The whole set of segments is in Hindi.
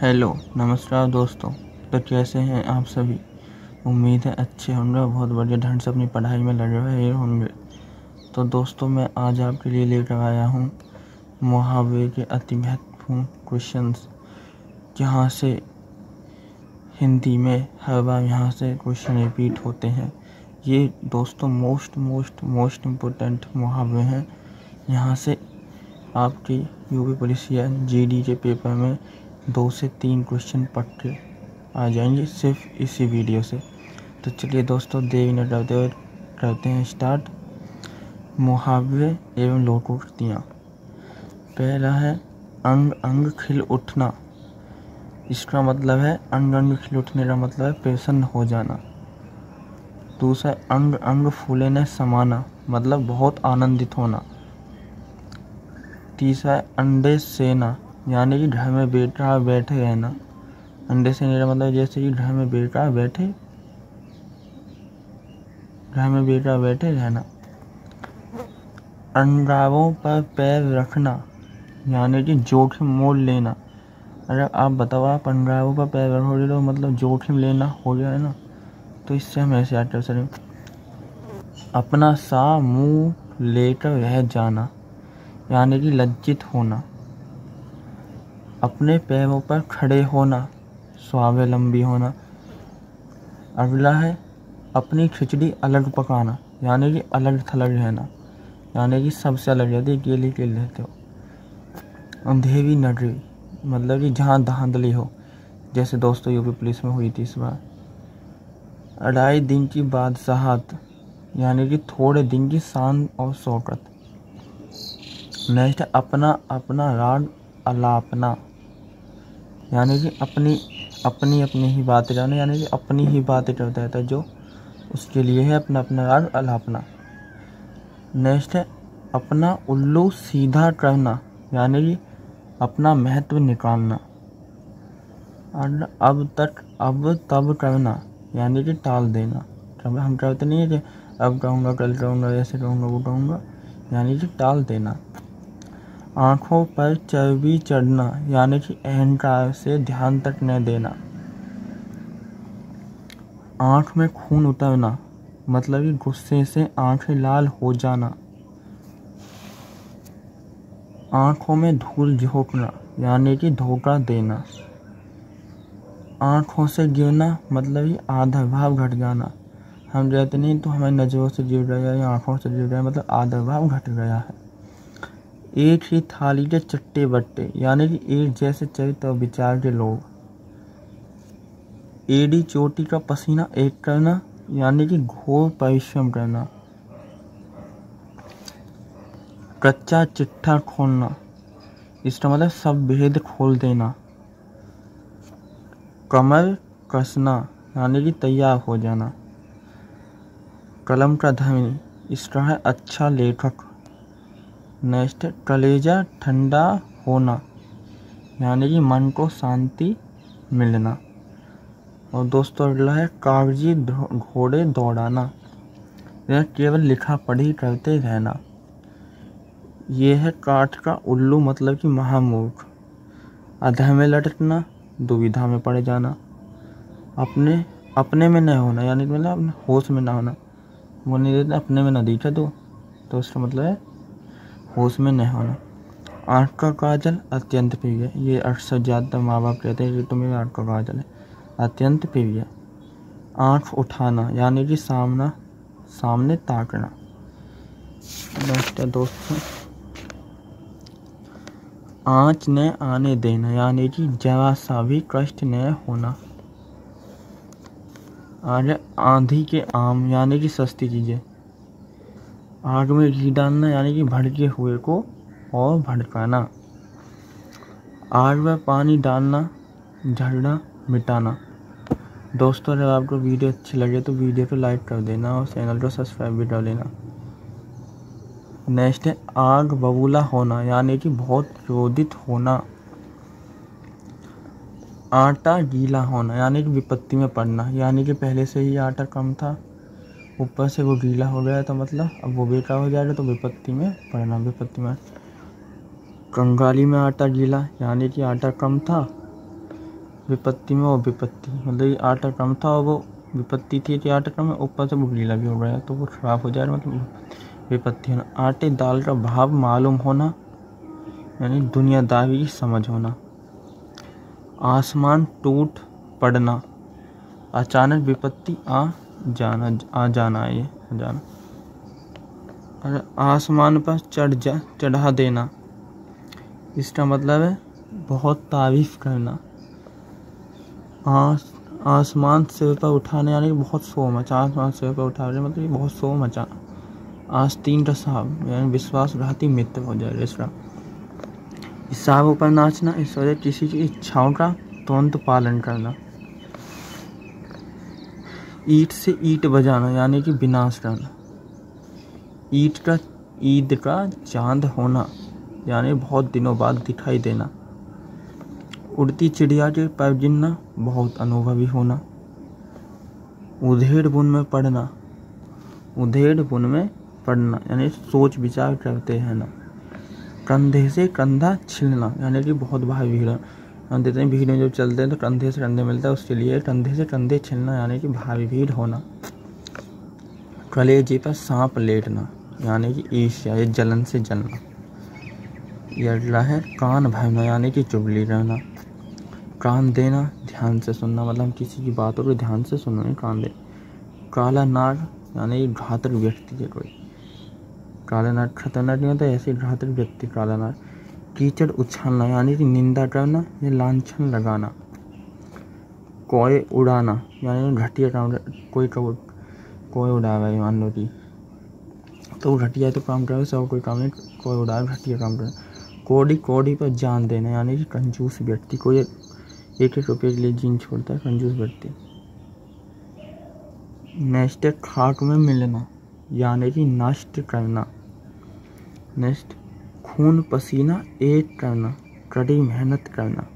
हेलो नमस्कार दोस्तों। तो कैसे हैं आप सभी। उम्मीद है अच्छे होंगे और बहुत बढ़िया ढंग से अपनी पढ़ाई में लगे रहे होंगे। तो दोस्तों मैं आज आपके लिए लेकर आया हूँ मुहावरे के अति महत्वपूर्ण क्वेश्चंस, जहाँ से हिंदी में हर बार यहाँ से क्वेश्चन रिपीट होते हैं। ये दोस्तों मोस्ट इम्पोर्टेंट मुहावरे हैं। यहाँ से आपकी यूपी पुलिस या जीडी के पेपर में 2 से 3 क्वेश्चन पढ़ के आ जाएंगे सिर्फ इसी वीडियो से। तो चलिए दोस्तों देरी न करते हुए करते हैं स्टार्ट। मुहावरे एवं लोकोक्तियाँ। पहला है अंग अंग खिल उठना। इसका मतलब है अंग अंग खिल उठने का मतलब है प्रसन्न हो जाना। दूसरा अंग अंग फूले न समाना, मतलब बहुत आनंदित होना। तीसरा है अंडे सेना, यानी कि घर में बेटा बैठे रहना। अंडे सेने का मतलब जैसे कि घर में बेटा बैठे रहना। अंगारों पर पैर रखना, यानी कि जोखिम मोल लेना। अगर आप बताओ आप अंगारों पर पैर रखोगे तो मतलब जोखिम लेना हो गया है ना, तो इससे हम ऐसे याद कर सकते। अपना सा मुंह लेकर रह जाना, यानी कि लज्जित होना। अपने पैरों पर खड़े होना, स्वावलंबी होना। अगला है अपनी खिचड़ी अलग पकाना, यानी कि अलग थलग रहना, यानी कि सबसे अलग रहते, अकेले अकेले रहते हो। अंधेरी नगरी, मतलब कि जहाँ धांधली हो, जैसे दोस्तों यूपी पुलिस में हुई थी इस बार। अढ़ाई दिन की बादशाहत, यानी कि थोड़े दिन की शान और शौकत। नेक्स्ट है अपना अपना राग अलापना, यानी कि अपनी ही बातें जाने, यानी कि अपनी ही बातें करता रहता है, जो उसके लिए है अपना अपना राग अलापना। नेक्स्ट है अपना उल्लू सीधा करना, यानी कि अपना महत्व निकालना। और अब तब करना, यानी कि टाल देना। हम कहते नहीं है कि अब कहूँगा कल कहूँगा ऐसे कहूँगा वो कहूँगा, यानी कि टाल देना। आँखों पर चर्बी चढ़ना, यानी कि अहंकार से ध्यान तक न देना। आँख में खून उतरना, मतलब कि गुस्से से आँखें लाल हो जाना। आँखों में धूल झोंकना, यानी कि धोखा देना। आँखों से गिरना, मतलब कि आदर भाव घट जाना। हम कहते नहीं तो हमारी नज़रों से गिर गया या आँखों से गिर गया, मतलब आदर भाव घट गया है। एक ही थाली के चट्टे बट्टे, यानी कि एक जैसे चरित्र और विचार के लोग। एड़ी चोटी का पसीना एक करना, यानी कि घोर परिश्रम करना। कच्चा चिट्ठा खोलना, इसका मतलब सब भेद खोल देना। कमर कसना, यानी कि तैयार हो जाना। कलम का धनी, इसका है अच्छा लेखक। नेक्स्ट कलेजा ठंडा होना, यानी कि मन को शांति मिलना। और दोस्तों अगला है कागजी घोड़े दौड़ाना, यह केवल लिखा पढ़ी करते रहना। यह है काठ का उल्लू, मतलब कि महामूर्ख। अधर में लटकना, दुविधा में पड़ जाना। अपने में न होना, यानी कि मतलब अपने होश में ना होना। वो नहीं देते अपने में ना दिखे तो उसका मतलब है होश में न होना। आँख का काजल अत्यंत प्रिय, ये अक्सर ज़्यादातर माँ बाप कहते हैं कि तुम्हें आँख का काजल है, अत्यंत प्रिय। आँख उठाना, यानी कि सामने ताकना। नेक्स्ट है दोस्तों आँच न आने देना, यानी कि जरा सा भी कष्ट न होना। आगे आंधी के आम, यानी कि सस्ती चीज़ें। आग में घी डालना, यानी कि भड़के हुए को और भड़काना। आग में पानी डालना, झगड़ा मिटाना। दोस्तों अगर आपको वीडियो अच्छी लगे तो वीडियो को लाइक कर देना और चैनल को सब्सक्राइब भी कर लेना। नेक्स्ट है आग बबूला होना, यानी कि बहुत क्रोधित होना। आटा गीला होना, यानी कि विपत्ति में पड़ना, यानी कि पहले से ही आटा कम था, ऊपर से वो गीला हो गया तो मतलब अब वो बेकार हो जाएगा, तो विपत्ति में पड़ना। विपत्ति में कंगाली में आटा गीला, यानी कि आटा कम था विपत्ति में वो विपत्ति, मतलब ये आटा कम था और वो विपत्ति थी कि आटा कम है, ऊपर से वो गीला भी हो गया तो वो खराब हो जाए, मतलब विपत्ति होना। आटे दाल का भाव मालूम होना यानी दुनियादारी की समझ होना। आसमान टूट पड़ना, अचानक विपत्ति आ जाना है, ये जाना। और आसमान पर चढ़ा देना, इसका मतलब है बहुत तारीफ करना। आसमान सिर पर उठाने यानी बहुत शोर मचा, आसमान सिर पर उठाने मतलब बहुत शोर मचाना। आस्तीन का साहब यानी विश्वासघाती मित्र हो जाए। इसका हिसाब ऊपर नाचना, इस वजह किसी की इच्छाओं का तुरंत पालन करना। ईंट से ईंट बजाना यानी कि विनाश करना। ईद का चांद होना यानी बहुत दिनों बाद दिखाई देना। उड़ती चिड़िया के पर गिरना, बहुत अनुभवी होना। उधेड़ बुन में पड़ना, उधेड़ बुन में पड़ना यानी सोच विचार करते हैं ना। कंधे से कंधा छिलना यानी कि बहुत भारी भीड़, हम देते हैं भीड़ में जब चलते हैं तो कंधे से कंधे मिलता है, उसके लिए कंधे से कंधे छिलना यानी कि भारी भीड़ होना। कलेजे पर सांप लेटना यानी कि ईर्ष्या या जलन से जलना। यह अगला है कान भरना यानी कि चुगली रहना। कान देना, ध्यान से सुनना, मतलब किसी की बातों को ध्यान से सुनना, कान दे। काला नाग यानी घातक व्यक्ति है कोई। काला नाग खतरनाक नहीं होता, ऐसे घातक व्यक्ति काला नाग। कीचड़ उछालना यानी कि निंदा करना या लांछन लगाना। कोय उड़ाना यानी घटिया काम, कोई उड़ा रहा है मान लो कि, तो घटिया तो काम करे, सब कोई काम नहीं, कोई उड़ा घटिया काम करे। कोड़ी कोड़ी पर जान देना यानी कि कंजूस व्यक्ति, कोई 1-1 रुपये के लिए जीन छोड़ता है, कंजूस व्यक्ति। नेक्स्ट है खाक में मिलना यानी कि नष्ट करना। नेक्स्ट खून पसीना एक करना, कड़ी मेहनत करना।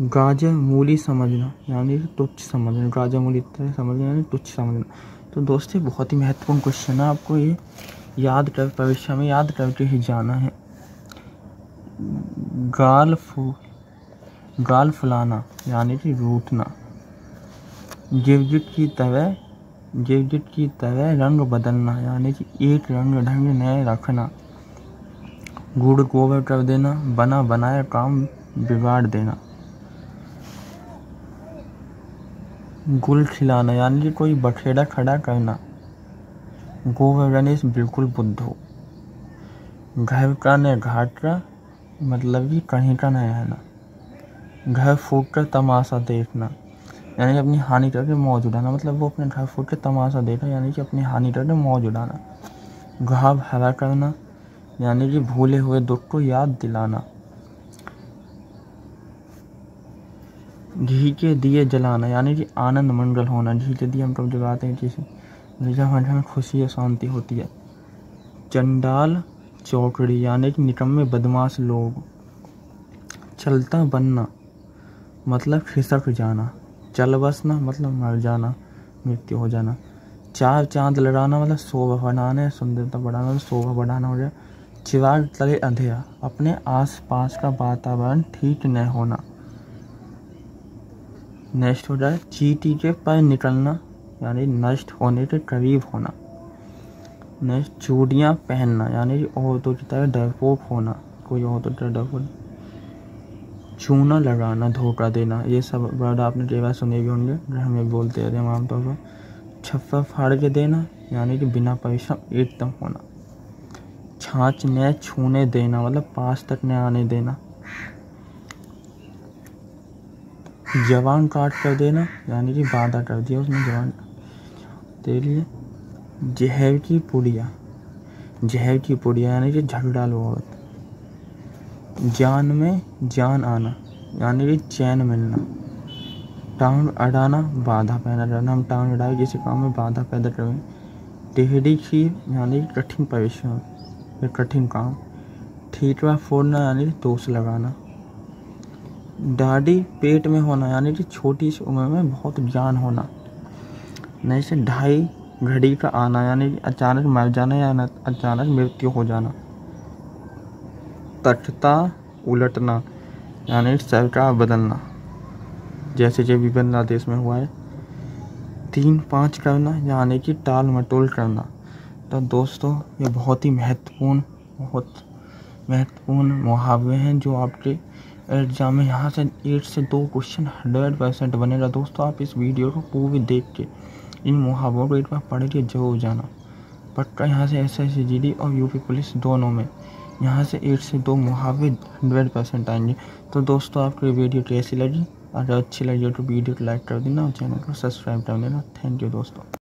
गाजर मूली समझना यानी कि तुच्छ समझना, गाजर मूली समझना यानी तुच्छ समझना। तो दोस्तों बहुत ही महत्वपूर्ण क्वेश्चन है, आपको ये याद कर, परीक्षा में याद करके ही जाना है। गाल फुलाना यानी कि रूठना। गिरगिट की तरह रंग बदलना यानी कि एक रंग ढंग नए रखना। गुड़ गोबर कर देना, बना बनाया काम बिगाड़ देना। गुल खिलाना यानी कि कोई बखेड़ा खड़ा करना। गोबर गणेश बिल्कुल बुद्ध हो। घर का न घाट का मतलब कि कहीं का नहीं रहना। घर फूक कर तमाशा देखना यानी कि अपनी हानि करके मौज उड़ाना, मतलब वो अपने घर फूक कर तमाशा देखा यानी कि अपनी हानि करके मौज उड़ाना। घाव हरा करना यानी कि भूले हुए दुख को याद दिलाना। घी के दिए जलाना यानी कि आनंद मंगल होना। घी के दिए हम कब जलाते हैं, किसी जब हमारे घर में खुशी और शांति होती है। चंडाल चौकड़ी यानी कि निकम्मे बदमाश लोग। चलता बनना मतलब खिसक जाना। चल बसना मतलब मर जाना, मृत्यु हो जाना। चार चांद लगाना मतलब शोभा बढ़ाना, सुंदरता बढ़ाना मतलब शोभा बढ़ाना हो गया। चिराग तले अंधेरा, अपने आसपास का वातावरण ठीक न होना। नेक्स्ट हो जाए चींटी के पर निकलना यानी नष्ट होने के करीब होना। नेक्स्ट चूड़ियाँ पहनना यानी कि औरतों की तरह डरपोक होना, कोई औरतों की तरह डरपोक। चूना लगाना, धोखा देना, ये सब वर्ड आपने कई बार सुने भी होंगे, हमें बोलते रहते हैं आमतौर पर। छप्पर फाड़ के देना यानी कि बिना परिश्रम एकदम होना। छाछ न छूने देना मतलब पास तक न आने देना। जवान काट कर देना यानी कि वादा कर दिया उसने, जवान दे लिए। जहर की पुड़िया यानी कि झगड़ा लो औरत। जान में जान आना यानी कि चैन मिलना। टांग अड़ाना, बाधा पैदा करना, हम टांग अड़ाए किसी काम में बाधा पैदा करें। टेढ़ी खीर यानी कि कठिन परिश्रम या कठिन काम। ठीकरा फोड़ना यानी कि दोष लगाना। दाढ़ी पेट में होना यानी कि छोटी सी उम्र में बहुत ज्ञान होना। नहीं से ढाई घड़ी का आना यानी कि अचानक मर जाना या अचानक मृत्यु हो जाना। तख्ता उलटना यानी सरकार बदलना। जैसे कि अभी बांग्लादेश में हुआ है। 3-5 करना यानी कि टाल मटोल करना। तो दोस्तों ये बहुत ही महत्वपूर्ण मुहावरे हैं जो आपके एग्जाम में यहाँ से 8 से 2 क्वेश्चन 100% बनेगा। दोस्तों आप इस वीडियो को पूरी देख के इन मुहावरों को एक बार पढ़ के जरूर जाना। पक्का यहाँ से SSGD और यूपी पुलिस दोनों में यहाँ से 8 से 2 मुहावरे 100% आएंगे। तो दोस्तों आपको वीडियो कैसी लगी? अगर अच्छी लगी तो वीडियो को लाइक कर देना और चैनल को सब्सक्राइब कर देना। थैंक यू दोस्तों।